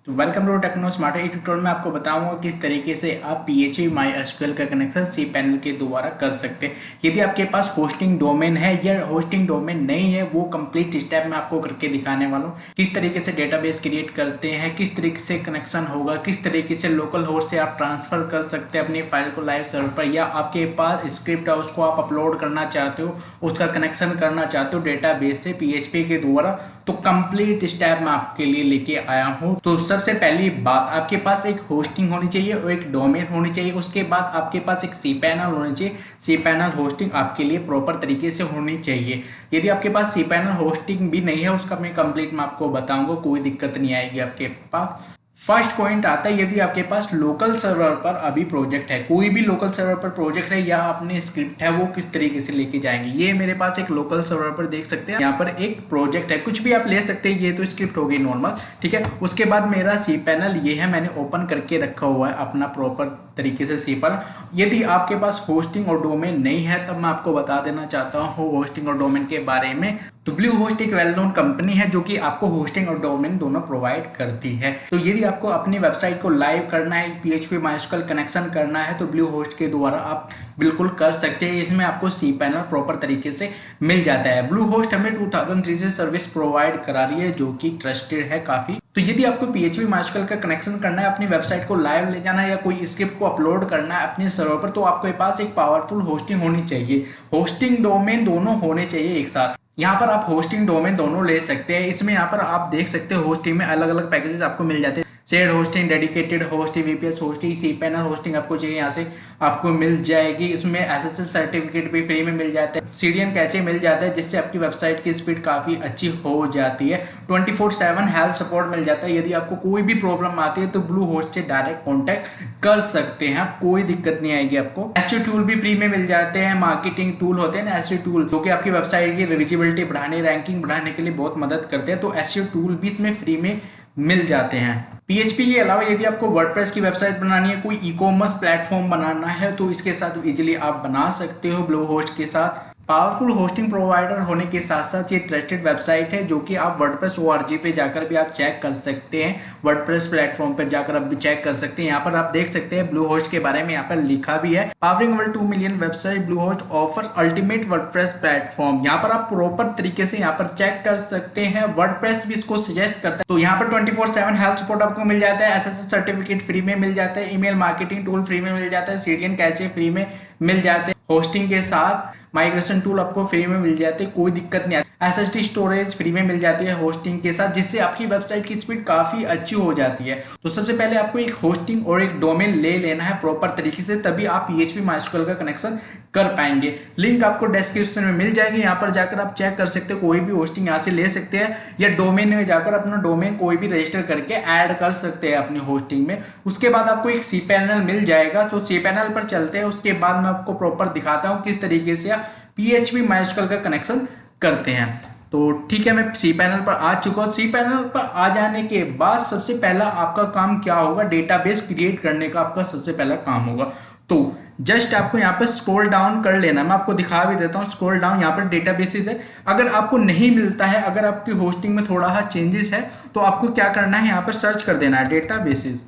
तो welcome to techno smart. इस tutorial में आपको बताऊंगा किस तरीके से आप PHP MySQL का कनेक्शन cPanel के द्वारा कर सकते हैं। यदि आपके पास होस्टिंग डोमेन है या होस्टिंग डोमेन नहीं है, वो कंप्लीट स्टेप मैं आपको करके दिखाने वाला हूँ। किस तरीके से डेटाबेस क्रिएट करते हैं, किस तरीके से कनेक्शन होगा, किस तरीके से लोकल होस्ट से आप ट्रांसफर कर सकते हैं अपनी फाइल को लाइव सर्वर पर, या आपके पास स्क्रिप्ट है उसको आप अपलोड करना चाहते हो, उसका कनेक्शन करना चाहते हो डेटाबेस से PHP के द्वारा, तो कंप्लीट स्टेप मैं आपके लिए लेके आया हूं। तो सबसे पहली बात, आपके पास एक होस्टिंग होनी चाहिए और एक डोमेन होनी चाहिए। उसके बाद आपके पास एक cPanel होनी चाहिए। cPanel होस्टिंग आपके लिए प्रॉपर तरीके से होनी चाहिए। यदि आपके पास cPanel होस्टिंग भी नहीं है, उसका मैं कंप्लीट मैं आपको बताऊंगा, कोई दिक्कत नहीं आएगी आपके पास। फर्स्ट पॉइंट आता है, यदि आपके पास लोकल सर्वर पर अभी प्रोजेक्ट है, कोई भी लोकल सर्वर पर प्रोजेक्ट है या अपने स्क्रिप्ट है, वो किस तरीके से लेके जाएंगे। ये मेरे पास एक लोकल सर्वर पर देख सकते हैं, यहाँ पर एक प्रोजेक्ट है, कुछ भी आप ले सकते हैं। ये तो स्क्रिप्ट हो गई नॉर्मल, ठीक है। उसके बाद मेरा cPanel ये है, मैंने ओपन करके रखा हुआ है अपना प्रॉपर तरीके से cPanel। यदि आपके पास होस्टिंग और डोमेन नहीं है, तब मैं आपको बता देना चाहता हूँ होस्टिंग और डोमेन के बारे में। तो ब्लू होस्ट एक वेल नोन कंपनी है जो कि आपको होस्टिंग और डोमेन दोनों प्रोवाइड करती है। तो यदि आपको अपनी वेबसाइट को लाइव करना है, PHP MySQL कनेक्शन करना है, तो ब्लू होस्ट के द्वारा आप बिल्कुल कर सकते हैं। इसमें आपको cPanel प्रॉपर तरीके से मिल जाता है। ब्लू होस्ट हमें 2003 से सर्विस प्रोवाइड करा रही है, जो कि ट्रस्टेड है काफी। तो यदि आपको PHP MySQL का कनेक्शन करना है, अपनी वेबसाइट को लाइव ले जाना है या कोई स्क्रिप्ट को अपलोड करना है अपने सर्वर पर, तो आपके पास एक पावरफुल होस्टिंग होनी चाहिए। होस्टिंग डोमेन दोनों होने चाहिए एक साथ। यहाँ पर आप होस्टिंग डोमेन दोनों ले सकते हैं। इसमें यहाँ पर आप देख सकते हो होस्टिंग में अलग अलग पैकेजेस आपको मिल जाते हैं। Shared hosting, dedicated hosting, VPS hosting, cPanel hosting आपको चाहिए, यहाँ से आपको मिल जाएगी। इसमें SSL सर्टिफिकेट भी फ्री में मिल जाता है, CDN कैचे मिल जाता है, जिससे आपकी वेबसाइट की स्पीड काफी अच्छी हो जाती है। 24/7 हेल्प सपोर्ट मिल जाता है। यदि आपको कोई भी प्रॉब्लम आती है तो ब्लू होस्ट से डायरेक्ट कॉन्टेक्ट कर सकते हैं, कोई दिक्कत नहीं आएगी आपको। SEO टूल भी फ्री में मिल जाते हैं। मार्केटिंग टूल होते हैं ना, SEO टूल, जो कि आपकी वेबसाइट की विजिबिलिटी बढ़ाने, रैंकिंग बढ़ाने के लिए बहुत मदद करते हैं। तो SEO टूल भी इसमें फ्री में मिल जाते हैं। PHP के अलावा यदि आपको वर्डप्रेस की वेबसाइट बनानी है, कोई ई-कॉमर्स प्लेटफॉर्म बनाना है, तो इसके साथ इजीली आप बना सकते हो ब्लू होस्ट के साथ। पावरफुल होस्टिंग प्रोवाइडर होने के साथ साथ ये ट्रस्टेड वेबसाइट है, जो कि आप वर्डप्रेस ORG पे जाकर भी आप चेक कर सकते हैं। वर्डप्रेस प्लेटफॉर्म पर जाकर आप भी चेक कर सकते हैं। यहाँ पर आप देख सकते हैं ब्लू होस्ट के बारे में यहाँ पर लिखा भी है, powering over 2 million website, blue host offer ultimate WordPress platform. यहाँ पर आप प्रॉपर तरीके से यहाँ पर चेक कर सकते हैं। वर्डप्रेस भी इसको सजेस्ट करता है। तो यहाँ पर 24/7 हेल्प सपोर्ट आपको मिल जाता है, SSL सर्टिफिकेट फ्री में मिल जाता है, ईमेल मार्केटिंग टूल फ्री में मिल जाता है, CDN कैचे फ्री में मिल जाते हैं। होस्टिंग के साथ माइग्रेशन टूल आपको फ्री में मिल जाते हैं, कोई दिक्कत नहीं आती। SSD स्टोरेज फ्री में मिल जाती है होस्टिंग के साथ, जिससे आपकी वेबसाइट की स्पीड काफी अच्छी हो जाती है। तो सबसे पहले आपको एक होस्टिंग और एक डोमेन ले लेना है प्रॉपर तरीके से, तभी आप PHP MySQL का कनेक्शन कर पाएंगे। लिंक आपको डिस्क्रिप्शन में मिल जाएगी, यहाँ पर जाकर आप चेक कर सकते हो। कोई भी होस्टिंग यहाँ से ले सकते हैं, या डोमेन में जाकर अपना डोमेन कोई भी रजिस्टर करके ऐड कर सकते हैं अपनी होस्टिंग में। उसके बाद आपको एक cPanel मिल जाएगा। तो cPanel पर चलते हैं, उसके बाद मैं आपको प्रॉपर दिखाता हूँ किस तरीके से आप PHP MySQL का कनेक्शन करते हैं। तो ठीक है, मैं cPanel पर आ चुका हूँ। cPanel पर आ जाने के बाद सबसे पहला आपका काम क्या होगा, डेटाबेस क्रिएट करने का आपका सबसे पहला काम होगा। तो जस्ट आपको यहाँ पर स्क्रॉल डाउन कर लेना, मैं आपको दिखा भी देता हूँ। स्क्रॉल डाउन, यहाँ पर डेटाबेसेस है। अगर आपको नहीं मिलता है, अगर आपकी होस्टिंग में थोड़ा सा चेंजेस है, तो आपको क्या करना है, यहाँ पर सर्च कर देना है डेटाबेसेस।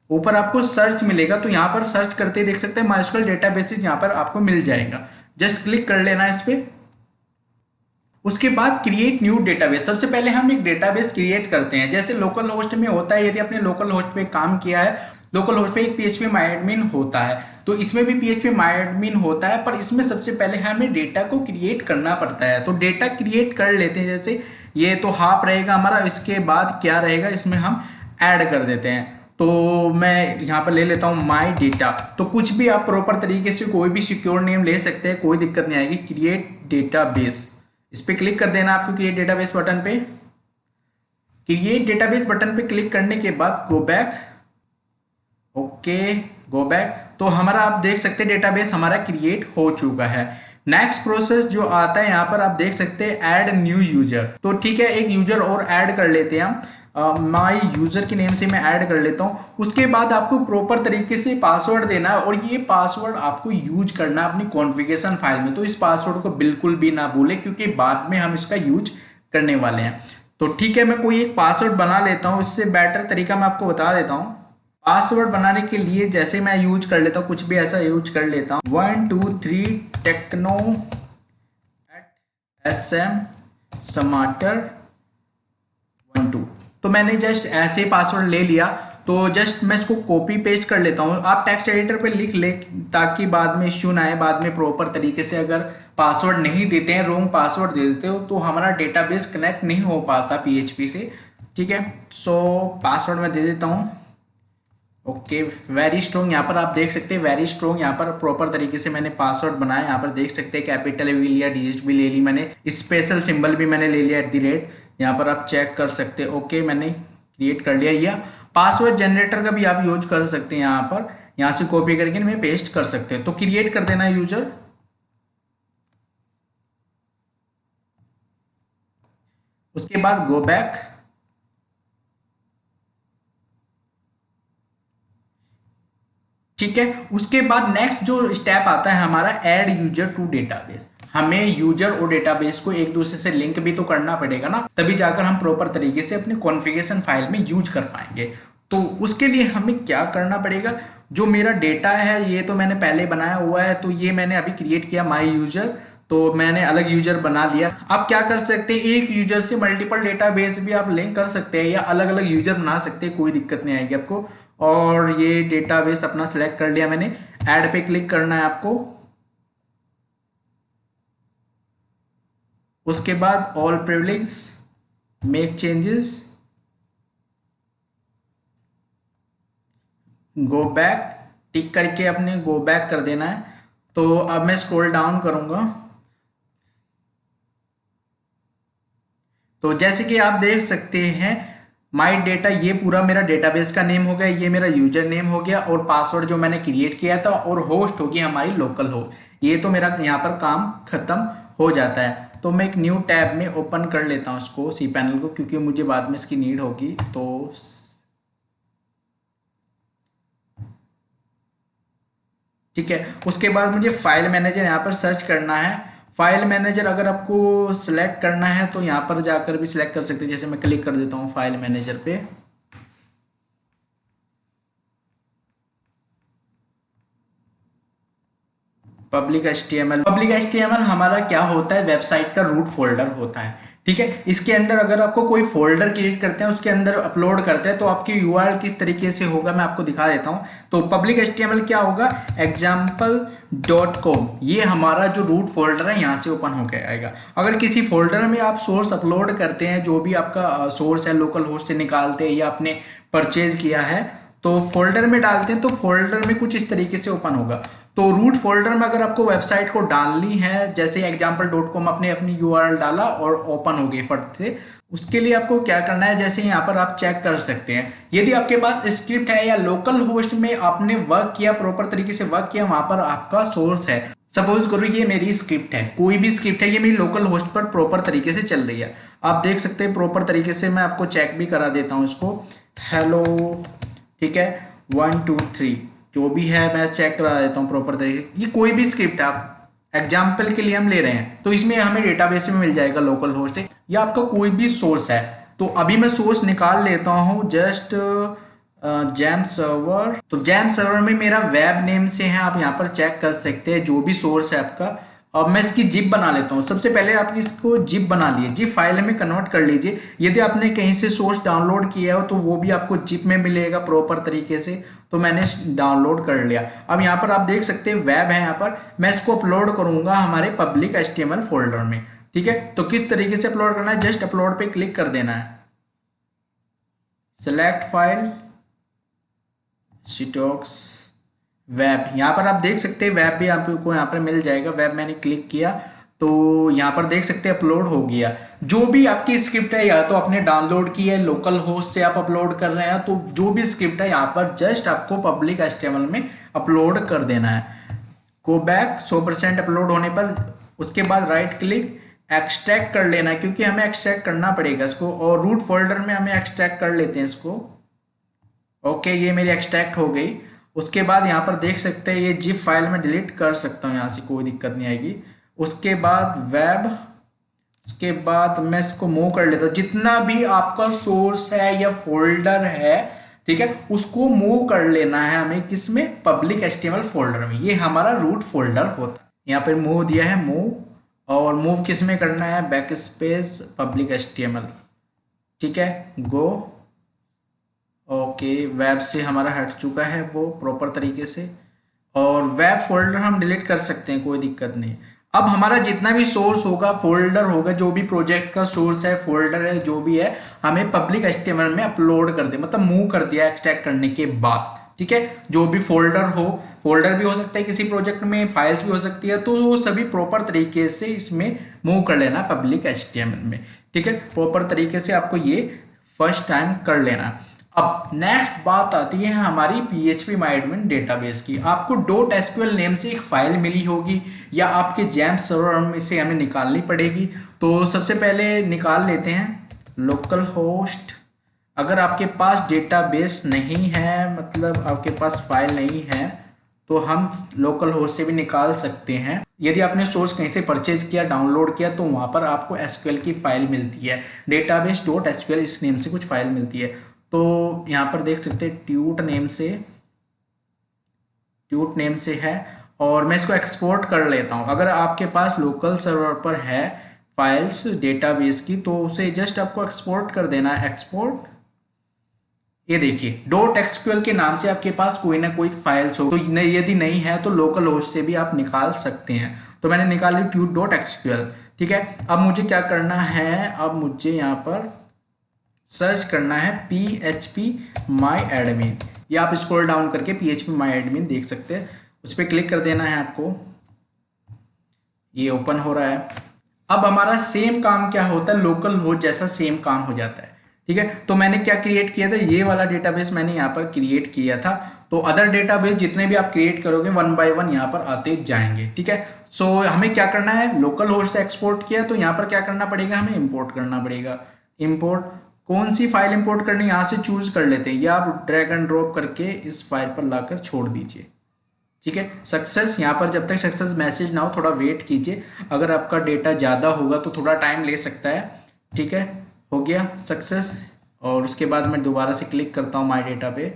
ऊपर आपको सर्च मिलेगा, तो यहाँ पर सर्च करते देख सकते हैं MySQL डेटाबेसेस यहाँ पर आपको मिल जाएगा। जस्ट क्लिक कर लेना है इस पे। उसके बाद क्रिएट न्यू डेटाबेस। सबसे पहले हम एक डेटाबेस क्रिएट करते हैं, जैसे लोकल होस्ट में होता है। यदि आपने लोकल होस्ट पे काम किया है, लोकल होस्ट पे एक PHP MyAdmin होता है, तो इसमें भी PHP MyAdmin होता है, पर इसमें सबसे पहले हमें डेटा को क्रिएट करना पड़ता है। तो डेटा क्रिएट कर लेते हैं। जैसे ये तो हाफ रहेगा हमारा, इसके बाद क्या रहेगा, इसमें हम ऐड कर देते हैं। तो मैं यहाँ पर ले लेता हूँ माई डेटा। तो कुछ भी आप प्रॉपर तरीके से कोई भी सिक्योर नेम ले सकते हैं, कोई दिक्कत नहीं आएगी। क्रिएट डेटाबेस, इस पे क्लिक कर देना आपको क्रिएट डेटाबेस बटन पे। क्रिएट डेटाबेस बटन पे क्लिक करने के बाद go back. Okay, go back. तो हमारा आप देख सकते हैं डेटाबेस हमारा क्रिएट हो चुका है। नेक्स्ट प्रोसेस जो आता है, यहाँ पर आप देख सकते हैं ऐड न्यू यूजर। तो ठीक है, एक यूजर और ऐड कर लेते हैं हम। माई यूजर के नेम से मैं ऐड कर लेता हूं। उसके बाद आपको प्रॉपर तरीके से पासवर्ड देना है, और ये पासवर्ड आपको यूज करना है अपनी कॉन्फ़िगरेशन फाइल में। तो इस पासवर्ड को बिल्कुल भी ना भूलें, क्योंकि बाद में हम इसका यूज करने वाले हैं। तो ठीक है, मैं कोई एक पासवर्ड बना लेता हूँ। इससे बेटर तरीका मैं आपको बता देता हूँ। पासवर्ड बनाने के लिए जैसे मैं यूज कर लेता हूँ, कुछ भी ऐसा यूज कर लेता हूँ, 123 टेक्नो SM समाटर 12। तो मैंने जस्ट ऐसे ही पासवर्ड ले लिया। तो जस्ट मैं इसको कॉपी पेस्ट कर लेता हूँ। आप टेक्स्ट एडिटर पे लिख ले ताकि बाद में इश्यू ना आए। बाद में प्रॉपर तरीके से अगर पासवर्ड नहीं देते हैं, रॉन्ग पासवर्ड दे देते हो, तो हमारा डेटाबेस कनेक्ट नहीं हो पाता PHP से। ठीक है, सो पासवर्ड मैं दे देता हूँ। Okay, very strong. यहाँ पर आप देख सकते हैं वेरी स्ट्रॉन्ग। यहाँ पर प्रॉपर तरीके से मैंने पासवर्ड बनाया। यहाँ पर देख सकते हैं कैपिटल भी लिया, डिजिट भी ले ली मैंने, स्पेशल सिंबल भी मैंने ले लिया @ यहाँ पर आप चेक कर सकते हैं। ओके, मैंने क्रिएट कर लिया। या पासवर्ड जनरेटर का भी आप यूज कर सकते हैं। यहाँ पर यहाँ से कॉपी करके मैं पेस्ट कर सकते हैं। तो क्रिएट कर देना यूजर। उसके बाद गो बैक। ठीक है, उसके बाद नेक्स्ट जो स्टेप आता है हमारा, ऐड यूजर टू डेटाबेस। हमें यूजर और डेटाबेस को एक दूसरे से लिंक भी तो करना पड़ेगा ना, तभी जाकर हम प्रॉपर तरीके से अपने कॉन्फ़िगरेशन फाइल में यूज कर पाएंगे। तो उसके लिए हमें क्या करना पड़ेगा, जो मेरा डेटा है ये तो मैंने पहले बनाया हुआ है, तो ये मैंने अभी क्रिएट किया माई यूजर। तो मैंने अलग यूजर बना लिया। आप क्या कर सकते हैं, एक यूजर से मल्टीपल डेटाबेस भी आप लिंक कर सकते हैं या अलग अलग यूजर बना सकते हैं, कोई दिक्कत नहीं आएगी आपको। और ये डेटाबेस अपना सेलेक्ट कर लिया मैंने। ऐड पे क्लिक करना है आपको। उसके बाद all privilege, make changes, go back, tick करके अपने गो बैक कर देना है। तो अब मैं स्क्रॉल डाउन करूंगा। तो जैसे कि आप देख सकते हैं माई डेटा, ये पूरा मेरा डेटाबेस का नेम हो गया, ये मेरा यूजर नेम हो गया, और पासवर्ड जो मैंने क्रिएट किया था, और होस्ट होगी हमारी लोकल होस्ट। ये तो मेरा यहाँ पर काम खत्म हो जाता है। तो मैं एक न्यू टैब में ओपन कर लेता हूँ इसको, cPanel को, क्योंकि मुझे बाद में इसकी नीड होगी। तो ठीक है, उसके बाद मुझे फाइल मैनेजर यहाँ पर सर्च करना है। फाइल मैनेजर अगर आपको सिलेक्ट करना है तो यहाँ पर जाकर भी सिलेक्ट कर सकते हैं। जैसे मैं क्लिक कर देता हूँ फाइल मैनेजर पे। पब्लिक HTML हमारा क्या होता है, वेबसाइट का रूट फोल्डर होता है। ठीक है, इसके अंदर अगर आपको कोई फोल्डर क्रिएट करते हैं, उसके अंदर अपलोड करते हैं, तो आपकी URL किस तरीके से होगा मैं आपको दिखा देता हूं। तो पब्लिक HTML क्या होगा, example.com, ये हमारा जो रूट फोल्डर है यहाँ से ओपन होकर आएगा। अगर किसी फोल्डर में आप सोर्स अपलोड करते हैं, जो भी आपका सोर्स है लोकल होस्ट से निकालते हैं या आपने परचेज किया है, तो फोल्डर में डालते हैं, तो फोल्डर में कुछ इस तरीके से ओपन होगा। तो रूट फोल्डर में अगर आपको वेबसाइट को डालनी है, जैसे example.com, आपने अपनी URL डाला और ओपन हो गई फट से, उसके लिए आपको क्या करना है, जैसे यहाँ पर आप चेक कर सकते हैं, यदि आपके पास स्क्रिप्ट है या लोकल होस्ट में आपने वर्क किया, प्रॉपर तरीके से वर्क किया, वहां पर आपका सोर्स है। सपोज करो ये मेरी स्क्रिप्ट है, कोई भी स्क्रिप्ट है, ये मेरी लोकल होस्ट पर प्रॉपर तरीके से चल रही है। आप देख सकते हैं प्रॉपर तरीके से, मैं आपको चेक भी करा देता हूँ इसको। हेलो, ठीक है, 1 2 3 जो भी है मैं चेक करा देता हूँ प्रॉपर तरीके। ये कोई भी स्क्रिप्ट है, आप एग्जाम्पल के लिए हम ले रहे हैं, तो इसमें हमें डेटाबेस में मिल जाएगा लोकल होस्ट से, या आपका कोई भी सोर्स है। तो अभी मैं सोर्स निकाल लेता हूँ, जस्ट जैम सर्वर। तो जैम सर्वर में मेरा वेब नेम से है, आप यहाँ पर चेक कर सकते हैं जो भी सोर्स है आपका। अब मैं इसकी जिप बना लेता हूँ। सबसे पहले आप इसको जिप बना लिए, जिप फाइल में कन्वर्ट कर लीजिए। यदि आपने कहीं से सोर्स डाउनलोड किया हो तो वो भी आपको जिप में मिलेगा प्रॉपर तरीके से। तो मैंने डाउनलोड कर लिया। अब यहाँ पर आप देख सकते हैं वेब है, यहाँ पर मैं इसको अपलोड करूंगा हमारे पब्लिक HTML फोल्डर में। ठीक है, तो किस तरीके से अपलोड करना है, जस्ट अपलोड पे क्लिक कर देना है, सिलेक्ट फाइल, सीटॉक्स वेब। यहाँ पर आप देख सकते हैं वेब भी आपको यहाँ पर मिल जाएगा। वेब मैंने क्लिक किया तो यहाँ पर देख सकते हैं अपलोड हो गया। जो भी आपकी स्क्रिप्ट है, या तो आपने डाउनलोड की है, लोकल होस्ट से आप अपलोड कर रहे हैं, तो जो भी स्क्रिप्ट है यहाँ पर जस्ट आपको पब्लिक HTML में अपलोड कर देना है। गो बैक 100% अपलोड होने पर, उसके बाद राइट क्लिक, एक्सट्रैक्ट कर लेना है, क्योंकि हमें एक्सट्रैक्ट करना पड़ेगा इसको, और रूट फोल्डर में हमें एक्सट्रैक्ट कर लेते हैं इसको। ओके, ये मेरी एक्सट्रैक्ट हो गई। उसके बाद यहाँ पर देख सकते हैं ये जिप फाइल में डिलीट कर सकता हूँ यहाँ से, कोई दिक्कत नहीं आएगी। उसके बाद वेब उसके बाद मैं इसको मूव कर लेता हूँ, जितना भी आपका सोर्स है या फोल्डर है, ठीक है, उसको मूव कर लेना है हमें, किसमें, पब्लिक एचटीएमएल फोल्डर में। ये हमारा रूट फोल्डर होता है। यहाँ पर मूव दिया है, मूव, और मूव किस में करना है, बैक स्पेस पब्लिक एचटीएमएल, ठीक है, गो। ओके, वेब से हमारा हट चुका है वो प्रॉपर तरीके से, और वेब फोल्डर हम डिलीट कर सकते हैं, कोई दिक्कत नहीं। अब हमारा जितना भी सोर्स होगा, फोल्डर होगा, जो भी प्रोजेक्ट का सोर्स है, फोल्डर है, जो भी है, हमें पब्लिक एचटीएमएल में अपलोड कर दे, मतलब मूव कर दिया एक्सट्रैक्ट करने के बाद, ठीक है। जो भी फोल्डर हो, फोल्डर भी हो सकता है किसी प्रोजेक्ट में, फाइल्स भी हो सकती है, तो वो सभी प्रॉपर तरीके से इसमें मूव कर लेना पब्लिक एचटीएमएल में, ठीक है। प्रॉपर तरीके से आपको ये फर्स्ट टाइम कर लेना। अब नेक्स्ट बात आती है हमारी phpMyAdmin डेटाबेस की। आपको .sql नेम से एक फाइल मिली होगी, या आपके जैम सर्वर में से हमें निकालनी पड़ेगी। तो सबसे पहले निकाल लेते हैं लोकल होस्ट। अगर आपके पास डेटाबेस नहीं है, मतलब आपके पास फाइल नहीं है, तो हम लोकल होस्ट से भी निकाल सकते हैं। यदि आपने सोर्स कहीं से परचेज किया, डाउनलोड किया, तो वहां पर आपको एसक्यूएल की फाइल मिलती है, database.sql इस नेम से कुछ फाइल मिलती है। तो यहाँ पर देख सकते हैं ट्यूट नेम से है, और मैं इसको एक्सपोर्ट कर लेता हूँ। अगर आपके पास लोकल सर्वर पर है फाइल्स डेटाबेस की, तो उसे जस्ट आपको एक्सपोर्ट कर देना है, एक्सपोर्ट। ये देखिए .sql के नाम से आपके पास कोई ना कोई फाइल्स हो, तो यदि नहीं है तो लोकल होस्ट से भी आप निकाल सकते हैं। तो मैंने निकाली tut.sql, ठीक है। अब मुझे क्या करना है, अब मुझे यहाँ पर सर्च करना है phpMyAdmin, या आप स्क्रॉल डाउन करके phpMyAdmin देख सकते हैं, उस पर क्लिक कर देना है आपको। ये ओपन हो रहा है। अब हमारा सेम काम क्या होता है, लोकल होस्ट जैसा सेम काम हो जाता है, ठीक है। तो मैंने क्या क्रिएट किया था, ये वाला डेटाबेस मैंने यहाँ पर क्रिएट किया था। तो अदर डेटाबेस जितने भी आप क्रिएट करोगे 1 बाय 1 यहाँ पर आते जाएंगे, ठीक है। सो हमें क्या करना है, लोकल होस्ट से एक्सपोर्ट किया, तो यहाँ पर क्या करना पड़ेगा, हमें इंपोर्ट करना पड़ेगा। इंपोर्ट, कौन सी फाइल इंपोर्ट करनी, यहाँ से चूज कर लेते हैं, या आप ड्रैग एंड ड्रॉप करके इस फाइल पर लाकर छोड़ दीजिए, ठीक है। सक्सेस, यहाँ पर जब तक सक्सेस मैसेज ना हो थोड़ा वेट कीजिए। अगर आपका डेटा ज़्यादा होगा तो थोड़ा टाइम ले सकता है, ठीक है। हो गया सक्सेस, और उसके बाद मैं दोबारा से क्लिक करता हूँ माई डेटा पे।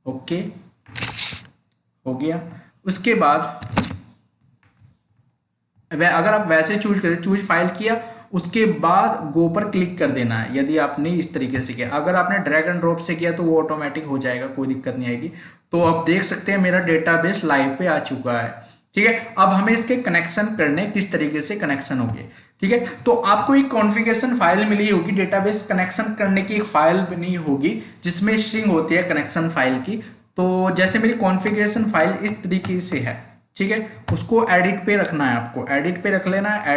ओके, हो गया। उसके बाद अगर आप वैसे चूज करें, चूज फाइल किया, उसके बाद गो पर क्लिक कर देना है, यदि आपने इस तरीके से किया। अगर आपने ड्रैग एंड ड्रॉप से किया तो वो ऑटोमेटिक हो जाएगा, कोई दिक्कत नहीं आएगी। तो आप देख सकते हैं मेरा डेटाबेस लाइव पे आ चुका है, ठीक है। अब हमें इसके कनेक्शन करने, किस तरीके से कनेक्शन होंगे, ठीक है। तो आपको एक कॉन्फ़िगरेशन फाइल मिली होगी, डेटाबेस कनेक्शन करने की एक फाइल बनी होगी जिसमें स्ट्रिंग होती है कनेक्शन फाइल की। तो जैसे मेरी कॉन्फ़िगरेशन फाइल इस तरीके से है, ठीक है, उसको एडिट पे रखना है, आपको एडिट पे रख लेना है।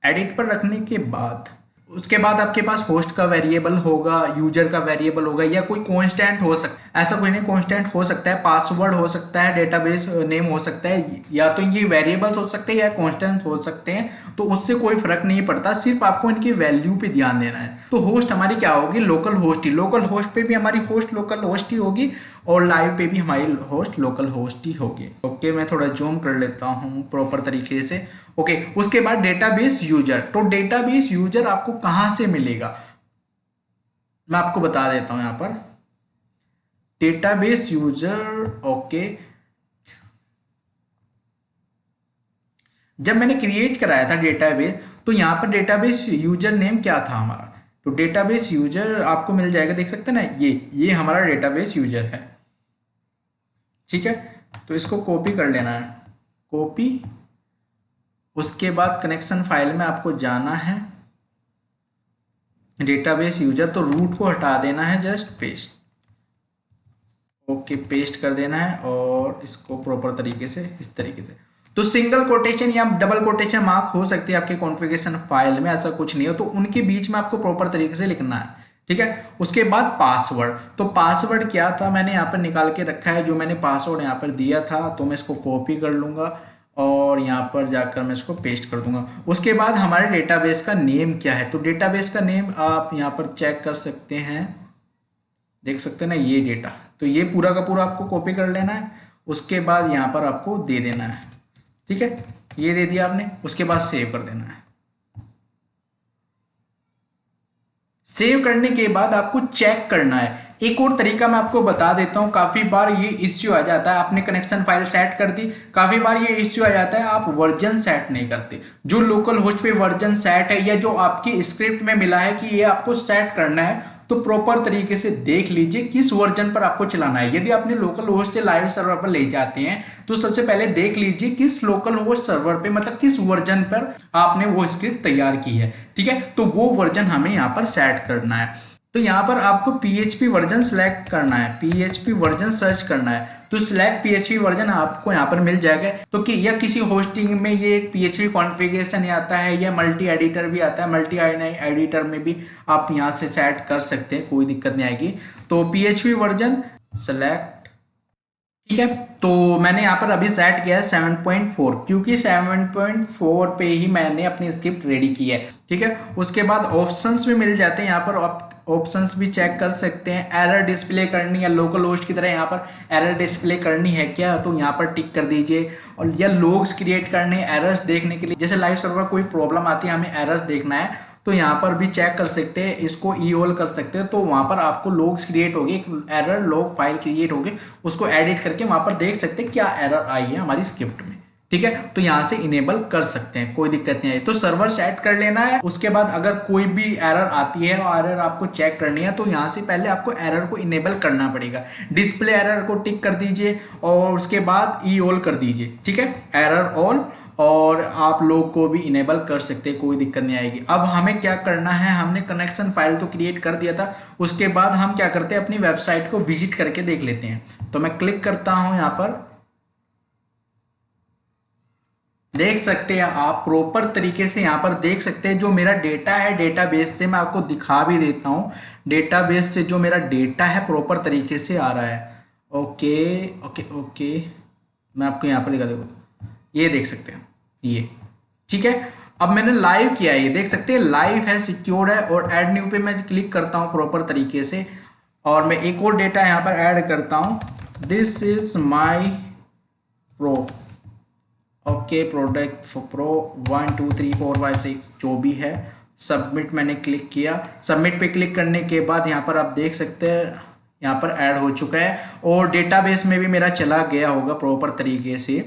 एडिट पर रखने के बाद उसके बाद आपके पास होस्ट का वेरिएबल होगा, यूजर का वेरिएबल होगा, या कोई कांस्टेंट हो सकता है, ऐसा कोई नहीं, कांस्टेंट हो सकता है, पासवर्ड हो सकता है, डेटाबेस नेम हो सकता है, या तो ये वेरिएबल्स हो सकते हैं या कांस्टेंट हो सकते हैं। तो उससे कोई फर्क नहीं पड़ता, सिर्फ आपको इनकी वैल्यू पे ध्यान देना है। तो होस्ट हमारी क्या होगी, लोकल होस्ट ही। लोकल होस्ट पे भी हमारी होस्ट लोकल होस्ट ही होगी, और लाइव पे भी हमारी होस्ट लोकल होस्ट ही होगी। ओके, मैं थोड़ा जूम कर लेता हूँ प्रॉपर तरीके से। ओके, उसके बाद डेटाबेस यूजर। तो डेटाबेस यूजर आपको कहां से मिलेगा, मैं आपको बता देता हूं। यहां पर डेटाबेस यूजर, ओके, जब मैंने क्रिएट कराया था डेटाबेस, तो यहां पर डेटाबेस यूजर नेम क्या था हमारा, तो डेटाबेस यूजर आपको मिल जाएगा, देख सकते हैं ना, ये हमारा डेटाबेस यूजर है, ठीक है। तो इसको कॉपी कर लेना है, कॉपी। उसके बाद कनेक्शन फाइल में आपको जाना है, डेटाबेस यूजर, तो रूट को हटा देना है, जस्ट पेस्ट। ओके, पेस्ट कर देना है, और इसको प्रॉपर तरीके से इस तरीके से। तो सिंगल कोटेशन या डबल कोटेशन मार्क हो सकती है आपके कॉन्फ़िगरेशन फाइल में, ऐसा कुछ नहीं हो, तो उनके बीच में आपको प्रॉपर तरीके से लिखना है, ठीक है। उसके बाद पासवर्ड। तो पासवर्ड क्या था, मैंने यहाँ पर निकाल के रखा है, जो मैंने पासवर्ड यहाँ पर दिया था। तो मैं इसको कॉपी कर लूंगा और यहाँ पर जाकर मैं इसको पेस्ट कर दूंगा। उसके बाद हमारे डेटाबेस का नेम क्या है, तो डेटाबेस का नेम आप यहाँ पर चेक कर सकते हैं, देख सकते हैं ना, ये डेटा। तो ये पूरा का पूरा आपको कॉपी कर लेना है, उसके बाद यहाँ पर आपको दे देना है, ठीक है। ये दे दिया आपने, उसके बाद सेव कर देना है। सेव करने के बाद आपको चेक करना है। एक और तरीका मैं आपको बता देता हूं, काफी बार ये इश्यू आ जाता है, आपने कनेक्शन फाइल सेट कर दी, काफी बार ये इश्यू आ जाता है आप वर्जन सेट नहीं करते। जो लोकल होस्ट पे वर्जन सेट है या जो आपकी स्क्रिप्ट में मिला है कि ये आपको सेट करना है, तो प्रॉपर तरीके से देख लीजिए किस वर्जन पर आपको चलाना है। यदि आपने लोकल होस्ट से लाइव सर्वर पर ले जाते हैं तो सबसे पहले देख लीजिए किस लोकल होस्ट सर्वर पे, मतलब किस वर्जन पर आपने वो स्क्रिप्ट तैयार की है। ठीक है, तो वो वर्जन हमें यहाँ पर सेट करना है। तो यहाँ पर आपको PHP वर्जन सेलेक्ट करना है, PHP वर्जन सर्च करना है, तो सिलेक्ट PHP वर्जन आपको यहाँ पर मिल जाएगा। तो कि या किसी होस्टिंग में ये एक PHP कॉन्फ़िगरेशन आता है या मल्टी एडिटर भी आता है, मल्टी एडिटर में भी आप यहाँ से सेट कर सकते हैं, कोई दिक्कत नहीं आएगी। तो PHP वर्जन सेलेक्ट, ठीक है, तो मैंने यहाँ पर अभी सेट किया है 7.4, क्योंकि 7.4 पे ही मैंने अपनी स्क्रिप्ट रेडी की है। ठीक है, उसके बाद ऑप्शंस भी मिल जाते हैं, यहाँ पर ऑप्शंस भी चेक कर सकते हैं। एरर डिस्प्ले करनी है लोकल होस्ट की तरह, यहाँ पर एरर डिस्प्ले करनी है क्या, तो यहाँ पर टिक कर दीजिए। और या लोग्स क्रिएट करने एरर्स देखने के लिए, जैसे लाइव सर्वर कोई प्रॉब्लम आती है हमें एरर्स देखना है, तो यहाँ पर भी चेक कर सकते हैं, इसको ईओल कर सकते हैं, तो वहां पर आपको लॉग्स क्रिएट होगी, एक एरर लॉग फाइल क्रिएट होगी, उसको एडिट करके वहां पर देख सकते हैं क्या एरर आई है हमारी स्क्रिप्ट में। ठीक है, तो यहाँ से इनेबल कर सकते हैं, कोई दिक्कत नहीं आई। तो सर्वर सेट कर लेना है, उसके बाद अगर कोई भी एरर आती है और एरर आपको चेक करनी है, तो यहाँ से पहले आपको एरर को इनेबल करना पड़ेगा। डिस्प्ले एरर को टिक कर दीजिए और उसके बाद ई ऑल कर दीजिए। ठीक है, एरर ऑल, और आप लोग को भी इनेबल कर सकते हैं, कोई दिक्कत नहीं आएगी। अब हमें क्या करना है, हमने कनेक्शन फाइल तो क्रिएट कर दिया था, उसके बाद हम क्या करते हैं, अपनी वेबसाइट को विजिट करके देख लेते हैं। तो मैं क्लिक करता हूं, यहाँ पर देख सकते हैं आप प्रॉपर तरीके से, यहाँ पर देख सकते हैं जो मेरा डेटा है, डेटाबेस से मैं आपको दिखा भी देता हूं, डेटाबेस से जो मेरा डेटा है प्रॉपर तरीके से आ रहा है। ओके ओके ओके, मैं आपको यहाँ पर दिखा दूंगा, ये देख सकते हैं ये। ठीक है, अब मैंने लाइव किया है, ये देख सकते हैं लाइव है, सिक्योर है। और ऐड न्यू पे मैं क्लिक करता हूं प्रॉपर तरीके से, और मैं एक और डेटा यहां पर ऐड करता हूं, this is my pro, okay, product pro 1 2 3 4 5 6 जो भी है। सबमिट मैंने क्लिक किया, सबमिट पे क्लिक करने के बाद यहाँ पर आप देख सकते हैं यहाँ पर ऐड हो चुका है, और डेटाबेस में भी मेरा चला गया होगा प्रॉपर तरीके से।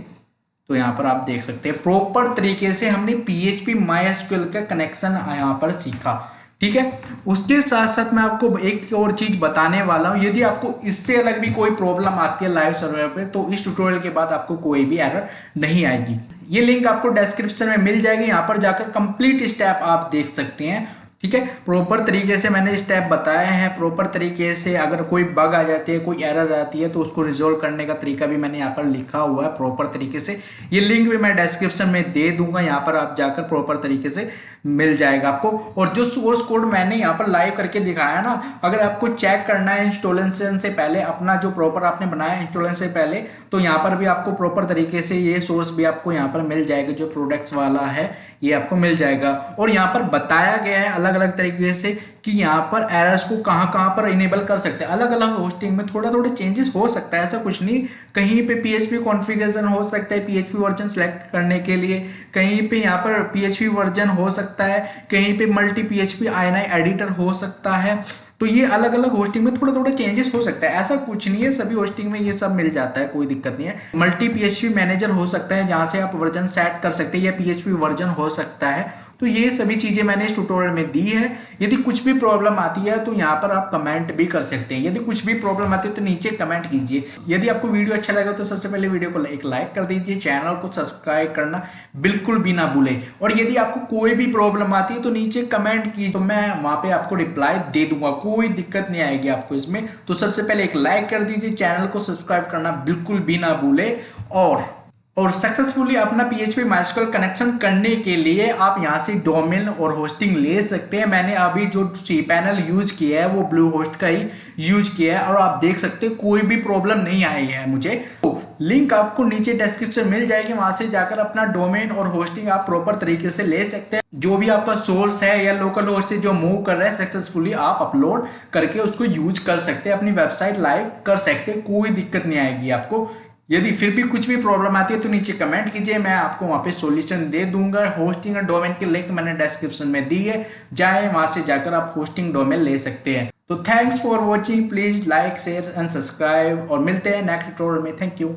तो यहाँ पर आप देख सकते हैं प्रॉपर तरीके से हमने PHP MySQL का कनेक्शन यहाँ पर सीखा। ठीक है, उसके साथ साथ मैं आपको एक और चीज बताने वाला हूँ, यदि आपको इससे अलग भी कोई प्रॉब्लम आती है लाइव सर्वर पे, तो इस ट्यूटोरियल के बाद आपको कोई भी एरर नहीं आएगी। ये लिंक आपको डिस्क्रिप्शन में मिल जाएगी, यहाँ पर जाकर कंप्लीट स्टेप आप देख सकते हैं। ठीक है, प्रॉपर तरीके से मैंने स्टेप बताए हैं, प्रॉपर तरीके से अगर कोई बग आ जाती है, कोई एरर आती है, तो उसको रिजोल्व करने का तरीका भी मैंने यहाँ पर लिखा हुआ है प्रॉपर तरीके से। ये लिंक भी मैं डिस्क्रिप्शन में दे दूंगा, यहाँ पर आप जाकर प्रॉपर तरीके से मिल जाएगा आपको। और जो सोर्स कोड मैंने यहाँ पर लाइव करके दिखाया ना, अगर आपको चेक करना है इंस्टॉलेशन से पहले, अपना जो प्रॉपर आपने बनाया इंस्टॉलेशन से पहले, तो यहाँ पर भी आपको प्रॉपर तरीके से ये सोर्स भी आपको यहाँ पर मिल जाएगा, जो प्रोडक्ट्स वाला है ये आपको मिल जाएगा। और यहाँ पर बताया गया है अलग अलग तरीके से कि यहाँ पर एरर्स को कहाँ पर इनेबल कर सकते हैं। अलग अलग होस्टिंग में थोड़े चेंजेस हो सकता है, ऐसा कुछ नहीं, कहीं पे PHP कॉन्फ़िगरेशन हो सकता है PHP वर्जन सेलेक्ट करने के लिए, कहीं पे यहाँ पर PHP वर्जन हो सकता है, कहीं पे मल्टी PHP INI एडिटर हो सकता है। तो ये अलग अलग होस्टिंग में थोड़ा चेंजेस हो सकता है, ऐसा कुछ नहीं है, सभी होस्टिंग में ये सब मिल जाता है, कोई दिक्कत नहीं है। मल्टी PHP मैनेजर हो सकता है जहां से आप वर्जन सेट कर सकते हैं, या PHP वर्जन हो सकता है। तो ये सभी चीजें मैंने इस ट्यूटोरियल में दी है। यदि कुछ भी प्रॉब्लम आती है तो यहाँ पर आप कमेंट भी कर सकते हैं, यदि कुछ भी प्रॉब्लम आती है तो नीचे कमेंट कीजिए। यदि आपको वीडियो अच्छा लगा तो सबसे पहले वीडियो को एक लाइक कर दीजिए, चैनल को सब्सक्राइब करना बिल्कुल भी ना भूलें। और यदि आपको कोई भी प्रॉब्लम आती है तो नीचे कमेंट कीजिए, तो मैं वहां पे आपको रिप्लाई दे दूंगा, कोई दिक्कत नहीं आएगी आपको इसमें। तो सबसे पहले एक लाइक कर दीजिए, चैनल को सब्सक्राइब करना बिल्कुल भी ना भूले। और सक्सेसफुली अपना PHP MySQL कनेक्शन करने के लिए आप यहाँ से डोमेन और होस्टिंग ले सकते हैं। मैंने अभी जो cPanel यूज किया है वो ब्लूहोस्ट का ही यूज किया है, और आप देख सकते हैं कोई भी प्रॉब्लम नहीं आई है मुझे। तो लिंक आपको नीचे डिस्क्रिप्शन मिल जाएगी, वहां से जाकर अपना डोमेन और होस्टिंग आप प्रॉपर तरीके से ले सकते हैं। जो भी आपका सोर्स है या लोकल होस्ट से जो मूव कर रहा है सक्सेसफुली आप अपलोड करके उसको यूज कर सकते हैं, अपनी वेबसाइट लाइव कर सकते हैं, कोई दिक्कत नहीं आएगी आपको। यदि फिर भी कुछ भी प्रॉब्लम आती है तो नीचे कमेंट कीजिए, मैं आपको वहां पे सॉल्यूशन दे दूंगा। होस्टिंग और डोमेन की लिंक मैंने डिस्क्रिप्शन में दी है, जाए वहां से जाकर आप होस्टिंग डोमेन ले सकते हैं। तो thanks for watching, please like share and subscribe और मिलते हैं नेक्स्ट ट्यूटोरियल में। Thank you.